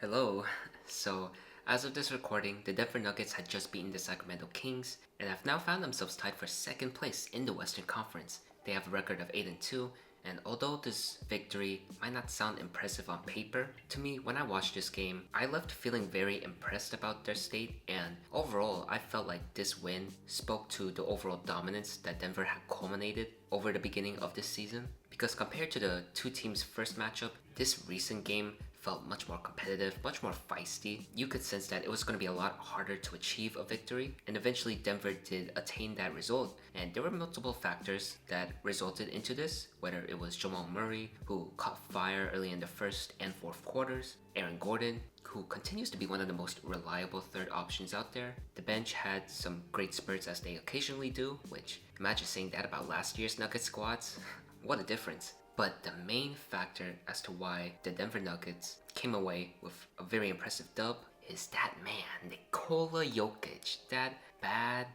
Hello. So, as of this recording, the Denver Nuggets had just beaten the Sacramento Kings and have now found themselves tied for second place in the Western Conference. They have a record of 8-2, and although this victory might not sound impressive on paper, to me, when I watched this game, I left feeling very impressed about their state, and overall, I felt like this win spoke to the overall dominance that Denver had culminated over the beginning of this season. Because compared to the two teams' first matchup, this recent game felt much more competitive, much more feisty. You could sense that it was going to be a lot harder to achieve a victory, and eventually Denver did attain that result. And there were multiple factors that resulted into this, whether it was Jamal Murray, who caught fire early in the first and fourth quarters, Aaron Gordon, who continues to be one of the most reliable third options out there. The bench had some great spurts as they occasionally do, which imagine saying that about last year's Nuggets squads. What a difference. But the main factor as to why the Denver Nuggets came away with a very impressive dub is that man, Nikola Jokic, that bad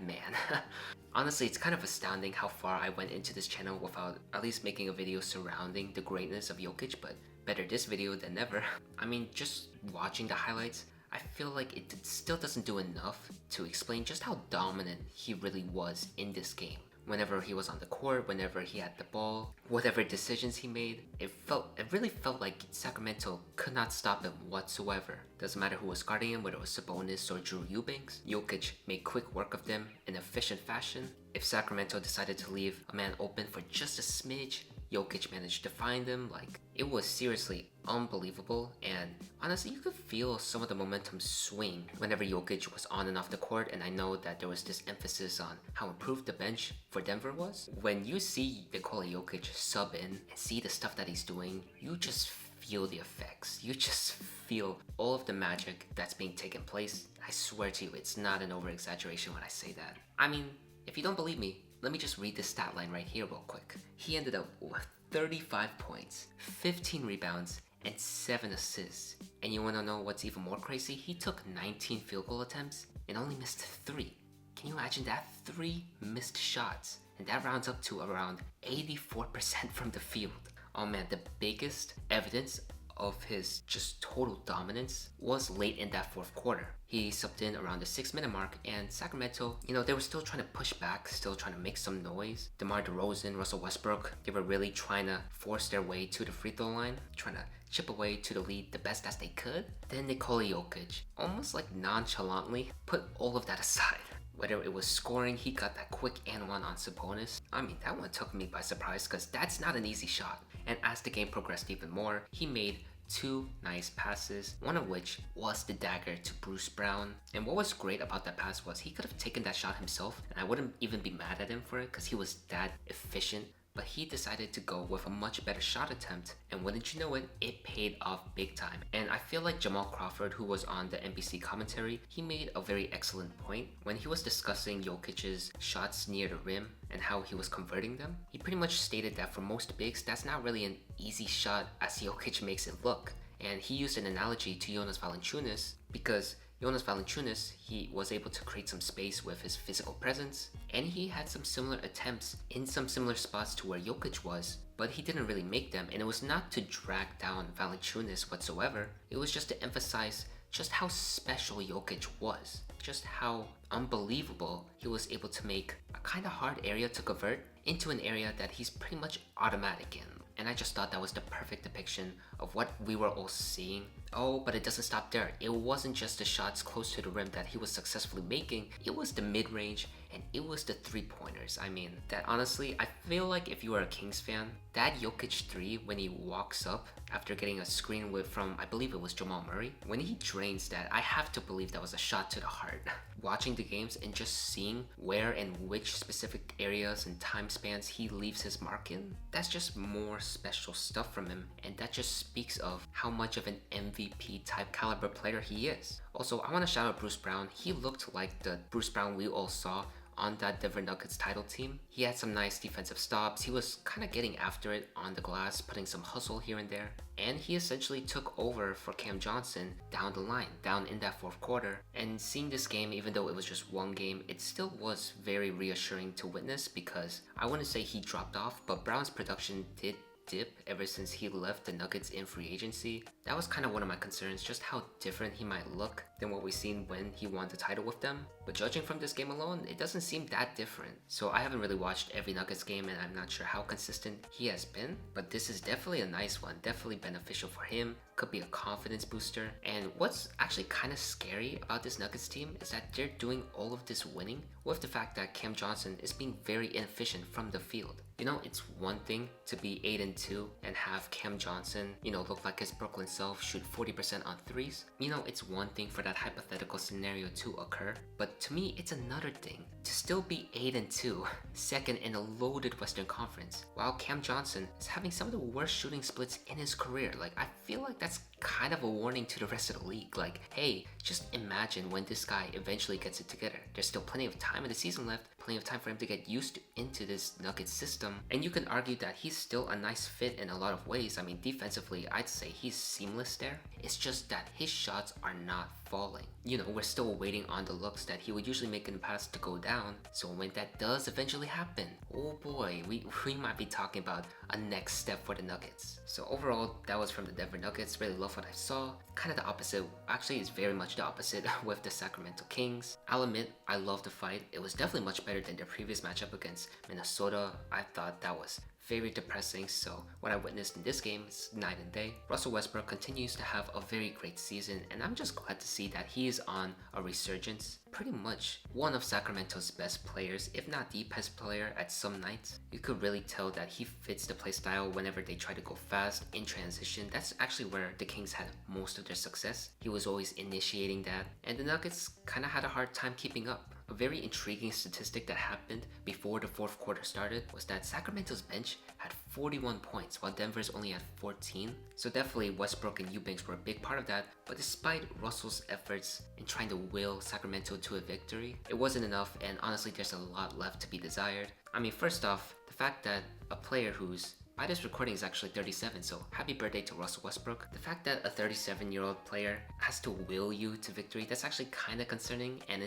man. Honestly, it's kind of astounding how far I went into this channel without at least making a video surrounding the greatness of Jokic, but better this video than never. I mean, just watching the highlights, I feel like it still doesn't do enough to explain just how dominant he really was in this game. Whenever he was on the court, whenever he had the ball, whatever decisions he made, it really felt like Sacramento could not stop him whatsoever. Doesn't matter who was guarding him, whether it was Sabonis or Drew Eubanks, Jokic made quick work of them in efficient fashion. If Sacramento decided to leave a man open for just a smidge, Jokic managed to find him. Like, it was seriously unbelievable, and honestly, you could feel some of the momentum swing whenever Jokic was on and off the court, and I know that there was this emphasis on how improved the bench for Denver was. When you see Nikola Jokic sub in and see the stuff that he's doing, you just feel the effects. You just feel all of the magic that's being taken place. I swear to you, it's not an over-exaggeration when I say that. I mean, if you don't believe me, let me just read this stat line right here real quick. He ended up with 35 points, 15 rebounds, and 7 assists. And you wanna know what's even more crazy? He took 19 field goal attempts and only missed 3. Can you imagine that? 3 missed shots. And that rounds up to around 84% from the field. Oh man, the biggest evidence of his just total dominance was late in that fourth quarter. He subbed in around the 6-minute mark, and Sacramento, they were still trying to push back, still trying to make some noise. DeMar DeRozan, Russell Westbrook, they were really trying to force their way to the free throw line, trying to chip away to the lead the best as they could. Then Nikola Jokic, almost like nonchalantly, put all of that aside. Whether it was scoring, he got that quick and one on Sabonis. I mean, that one took me by surprise because that's not an easy shot. And as the game progressed even more, he made 2 nice passes, one of which was the dagger to Bruce Brown. And what was great about that pass was he could have taken that shot himself, and I wouldn't even be mad at him for it because he was that efficient. But he decided to go with a much better shot attempt, and wouldn't you know it, it paid off big time. And I feel like Jamal Crawford, who was on the NBC commentary, he made a very excellent point when he was discussing Jokic's shots near the rim and how he was converting them. He pretty much stated that for most bigs, that's not really an easy shot as Jokic makes it look. And he used an analogy to Jonas Valanciunas because Jonas Valanciunas, he was able to create some space with his physical presence, and he had some similar attempts in some similar spots to where Jokic was, but he didn't really make them, and it was not to drag down Valanciunas whatsoever. It was just to emphasize just how special Jokic was, just how unbelievable he was able to make a kind of hard area to convert into an area that he's pretty much automatic in. And I just thought that was the perfect depiction of what we were all seeing. Oh, but it doesn't stop there. It wasn't just the shots close to the rim that he was successfully making. It was the mid-range and it was the 3-pointers. I mean, that honestly, I feel like if you are a Kings fan, that Jokic 3 when he walks up after getting a screen from, I believe it was Jamal Murray, when he drains that, I have to believe that was a shot to the heart. Watching the games and just seeing where and which specific areas and time spans he leaves his mark in, that's just more special stuff from him, and that just speaks of how much of an MVP type caliber player he is. Also, I want to shout out Bruce Brown. He looked like the Bruce Brown we all saw on that Denver Nuggets title team. He had some nice defensive stops. He was kind of getting after it on the glass, putting some hustle here and there. And he essentially took over for Cam Johnson down the line, down in that fourth quarter. And seeing this game, even though it was just one game, it still was very reassuring to witness because I wouldn't say he dropped off, but Brown's production did dip ever since he left the Nuggets in free agency. That was kind of one of my concerns, just how different he might look than what we've seen when he won the title with them. But judging from this game alone, it doesn't seem that different. So I haven't really watched every Nuggets game and I'm not sure how consistent he has been, but this is definitely a nice one, definitely beneficial for him, could be a confidence booster. And what's actually kind of scary about this Nuggets team is that they're doing all of this winning with the fact that Cam Johnson is being very inefficient from the field. You know, it's one thing to be 8-2 and have Cam Johnson, look like his Brooklyn self, shoot 40% on threes. It's one thing for that hypothetical scenario to occur, but to me, it's another thing to still be 8-2, second in a loaded Western Conference, while Cam Johnson is having some of the worst shooting splits in his career. Like, I feel like that's kind of a warning to the rest of the league. Like, hey, just imagine when this guy eventually gets it together. There's still plenty of time in the season left, plenty of time for him to get used into this Nuggets system. And you can argue that he's still a nice fit in a lot of ways. I mean, defensively, I'd say he's seamless there. It's just that his shots are not falling. We're still waiting on the looks that he would usually make in the past to go down. So when that does eventually happen, oh boy, we might be talking about a next step for the Nuggets. So overall, that was from the Denver Nuggets. Really love what I saw. Kind of the opposite. Actually, it's very much the opposite with the Sacramento Kings. I'll admit, I love the fight. It was definitely much better than their previous matchup against Minnesota. I thought that was very depressing, so what I witnessed in this game is night and day. Russell Westbrook continues to have a very great season, and I'm just glad to see that he is on a resurgence. Pretty much one of Sacramento's best players, if not the best player at some nights. You could really tell that he fits the play style whenever they try to go fast in transition. That's actually where the Kings had most of their success. He was always initiating that, and the Nuggets kind of had a hard time keeping up. A very intriguing statistic that happened before the fourth quarter started was that Sacramento's bench had 41 points while Denver's only had 14. So definitely Westbrook and Eubanks were a big part of that, but despite Russell's efforts in trying to will Sacramento to a victory, it wasn't enough, and honestly there's a lot left to be desired. I mean, first off, the fact that a player who's by this recording is actually 37, so happy birthday to Russell Westbrook. The fact that a 37-year-old player has to will you to victory, that's actually kind of concerning, and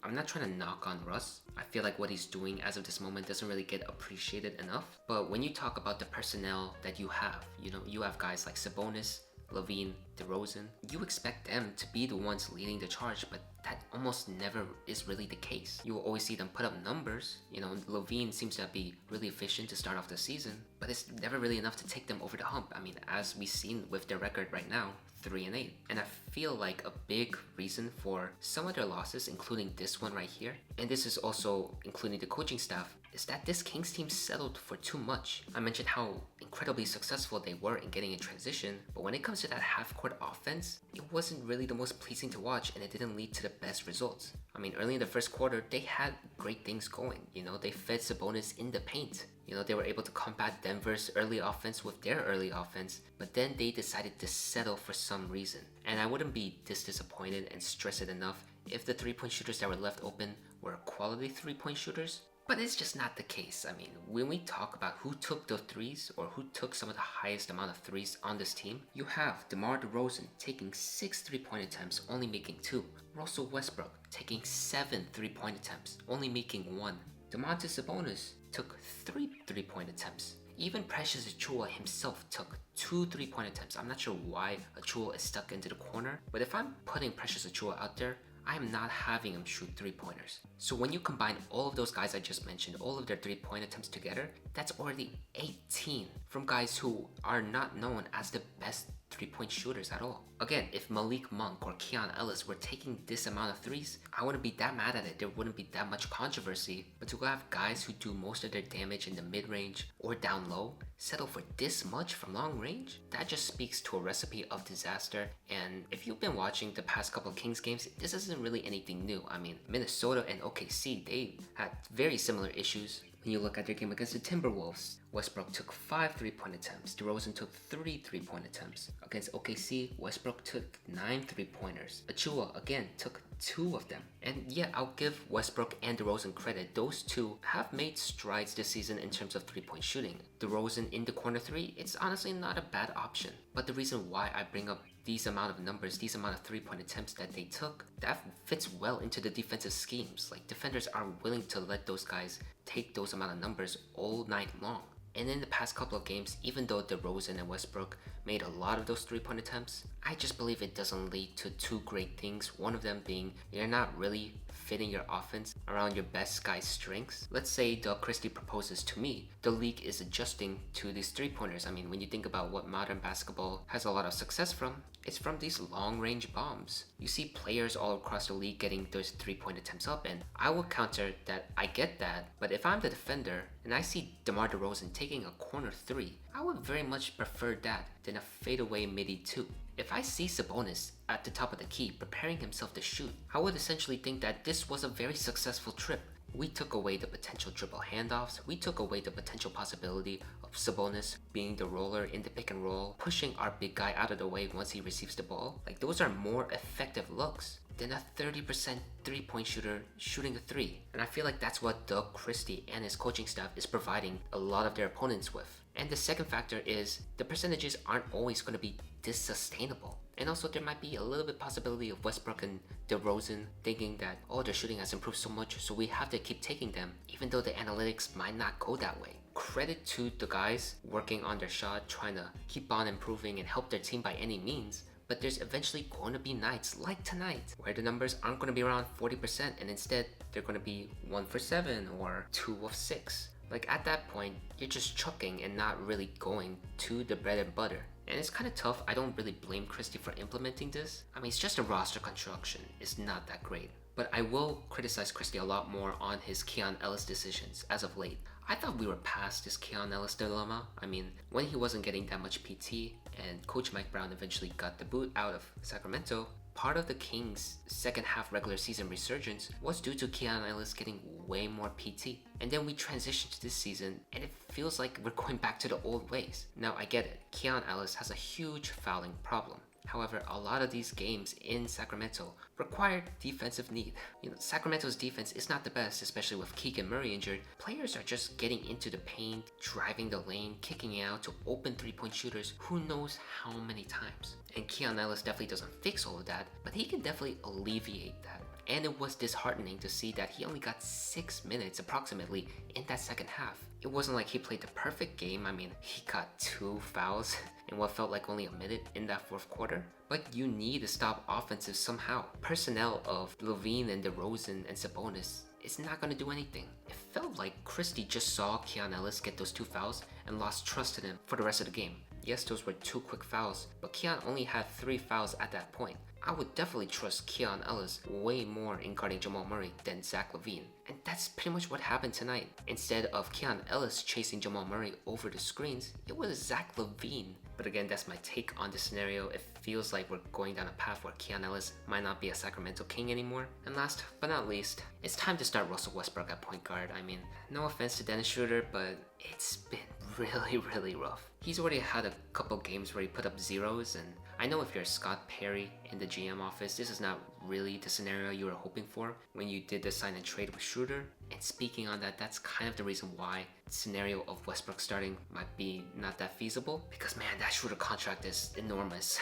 I'm not trying to knock on Russ. I feel like what he's doing as of this moment doesn't really get appreciated enough. But when you talk about the personnel that you have guys like Sabonis, LaVine, DeRozan, you expect them to be the ones leading the charge, but that almost never is really the case. You will always see them put up numbers. LaVine seems to be really efficient to start off the season, but it's never really enough to take them over the hump. I mean, as we've seen with their record right now, 3-8. And I feel like a big reason for some of their losses, including this one right here, and this is also including the coaching staff, is that this Kings team settled for too much. I mentioned how incredibly successful they were in getting in transition, but when it comes to that half-court offense, it wasn't really the most pleasing to watch, and it didn't lead to the best results. I mean, early in the first quarter, they had great things going. They fed Sabonis in the paint. They were able to combat Denver's early offense with their early offense, but then they decided to settle for some reason. And I wouldn't be this disappointed and stress it enough if the three-point shooters that were left open were quality three-point shooters. But it's just not the case. I mean, when we talk about who took the threes or who took some of the highest amount of threes on this team, you have DeMar DeRozan taking 6 3-point attempts, only making 2. Russell Westbrook taking 7 3-point attempts, only making 1. Domantas Sabonis took 3 3-point attempts. Even Precious Achiuwa himself took 2 3-point attempts. I'm not sure why Achiuwa is stuck into the corner, but if I'm putting Precious Achiuwa out there, I am not having him shoot 3-pointers. So when you combine all of those guys I just mentioned, all of their 3-point attempts together, that's already 18 from guys who are not known as the best 3-point shooters at all. Again, if Malik Monk or Keon Ellis were taking this amount of threes, I wouldn't be that mad at it. There wouldn't be that much controversy. But to have guys who do most of their damage in the mid-range or down low settle for this much from long range, that just speaks to a recipe of disaster. And if you've been watching the past couple of Kings games, this isn't really anything new. I mean, Minnesota and OKC, they had very similar issues. When you look at their game against the Timberwolves, Westbrook took 5 3-point attempts. DeRozan took 3 3-point attempts. Against OKC, Westbrook took 9 3-pointers. Achiuwa, again, took 2 of them. And yeah, I'll give Westbrook and DeRozan credit. Those two have made strides this season in terms of 3-point shooting. DeRozan in the corner 3, it's honestly not a bad option. But the reason why I bring up these amount of numbers, these amount of 3-point attempts that they took, that fits well into the defensive schemes. Like, defenders are willing to let those guys take those amount of numbers all night long. And in the past couple of games, even though DeRozan and Westbrook made a lot of those three-point attempts, I just believe it doesn't lead to two great things. One of them being you're not really fitting your offense around your best guy's strengths. Let's say Doug Christie proposes to me, the league is adjusting to these three-pointers. I mean, when you think about what modern basketball has a lot of success from, it's from these long-range bombs. You see players all across the league getting those three-point attempts up, and I will counter that I get that, but if I'm the defender and I see DeMar DeRozan taking a corner three, I would very much prefer that than a fadeaway midi two. If I see Sabonis at the top of the key preparing himself to shoot, I would essentially think that this was a very successful trip. We took away the potential dribble handoffs, we took away the potential possibility of Sabonis being the roller in the pick and roll, pushing our big guy out of the way once he receives the ball. Like, those are more effective looks than a 30% three-point shooter shooting a three. And I feel like that's what Doug Christie and his coaching staff is providing a lot of their opponents with. And the second factor is the percentages aren't always going to be this sustainable. And also there might be a little bit possibility of Westbrook and DeRozan thinking that, oh, their shooting has improved so much, so we have to keep taking them, even though the analytics might not go that way. Credit to the guys working on their shot, trying to keep on improving and help their team by any means. But there's eventually going to be nights like tonight where the numbers aren't going to be around 40% and instead they're going to be 1 for 7 or 2 of 6. Like, at that point, you're just chucking and not really going to the bread and butter. And it's kind of tough. I don't really blame Christie for implementing this. I mean, it's just a roster construction. It's not that great. But I will criticize Christie a lot more on his Keon Ellis decisions as of late. I thought we were past this Keon Ellis dilemma. I mean, when he wasn't getting that much PT and Coach Mike Brown eventually got the boot out of Sacramento, part of the Kings' second half regular season resurgence was due to Keon Ellis getting way more PT. And then we transitioned to this season and it feels like we're going back to the old ways. Now, I get it, Keon Ellis has a huge fouling problem. However, a lot of these games in Sacramento required defensive need. Sacramento's defense is not the best, especially with Keegan Murray injured. Players are just getting into the paint, driving the lane, kicking out to open three-point shooters who knows how many times. And Keon Ellis definitely doesn't fix all of that, but he can definitely alleviate that. And it was disheartening to see that he only got 6 minutes approximately in that second half. It wasn't like he played the perfect game. I mean, he got 2 fouls in what felt like only a minute in that fourth quarter. But you need to stop offensive somehow. Personnel of Levine and DeRozan and Sabonis is not going to do anything. It felt like Christie just saw Keon Ellis get those 2 fouls and lost trust in him for the rest of the game. Yes, those were 2 quick fouls, but Keon only had 3 fouls at that point. I would definitely trust Keon Ellis way more in guarding Jamal Murray than Zach LaVine. And that's pretty much what happened tonight. Instead of Keon Ellis chasing Jamal Murray over the screens, it was Zach LaVine. But again, that's my take on the scenario. It feels like we're going down a path where Keon Ellis might not be a Sacramento King anymore. And last but not least, it's time to start Russell Westbrook at point guard. I mean, no offense to Dennis Schroder, but it's been really rough. He's already had a couple games where he put up zeros, and I know if you're Scott Perry in the GM office, this is not really the scenario you were hoping for when you did the sign and trade with Schroder. And speaking on that, that's kind of the reason why the scenario of Westbrook starting might be not that feasible, because man, that Schroder contract is enormous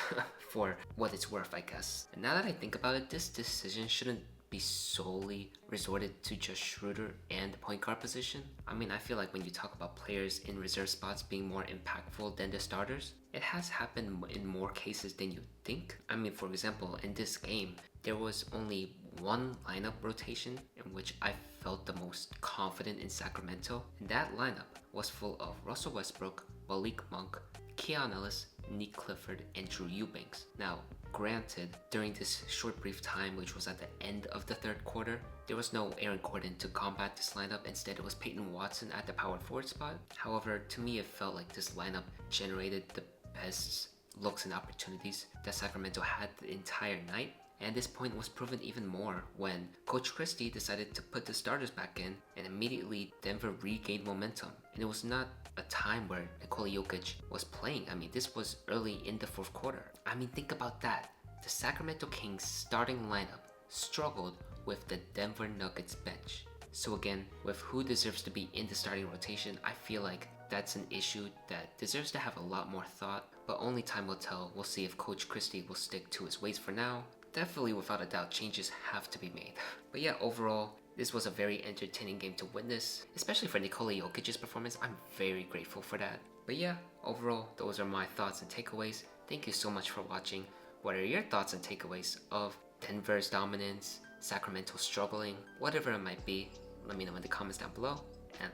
for what it's worth, I guess. And now that I think about it, this decision shouldn't be solely resorted to just Schroder and the point guard position. I mean, I feel like when you talk about players in reserve spots being more impactful than the starters, it has happened in more cases than you think. I mean, for example, in this game, there was only one lineup rotation in which I felt the most confident in Sacramento, and that lineup was full of Russell Westbrook, Malik Monk, Keon Ellis, Nick Clifford, and Drew Eubanks. Now, granted, during this short brief time, which was at the end of the third quarter, there was no Aaron Gordon to combat this lineup. Instead, it was Peyton Watson at the power forward spot. However, to me, it felt like this lineup generated the best looks and opportunities that Sacramento had the entire night. And this point was proven even more when Coach Christie decided to put the starters back in, and immediately Denver regained momentum. And it was not a time where Nikola Jokic was playing. I mean, this was early in the fourth quarter. I mean, think about that. The Sacramento Kings starting lineup struggled with the Denver Nuggets bench. So again, with who deserves to be in the starting rotation, I feel like that's an issue that deserves to have a lot more thought, but only time will tell. We'll see if Coach Christie will stick to his ways for now. Definitely, without a doubt, changes have to be made. But yeah, overall, This was a very entertaining game to witness, especially for Nikola Jokic's performance. I'm very grateful for that. But yeah, overall, those are my thoughts and takeaways. Thank you so much for watching. What are your thoughts and takeaways of Denver's dominance, Sacramento struggling, whatever it might be? Let me know in the comments down below, and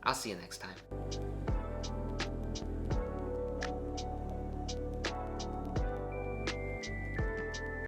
I'll see you next time.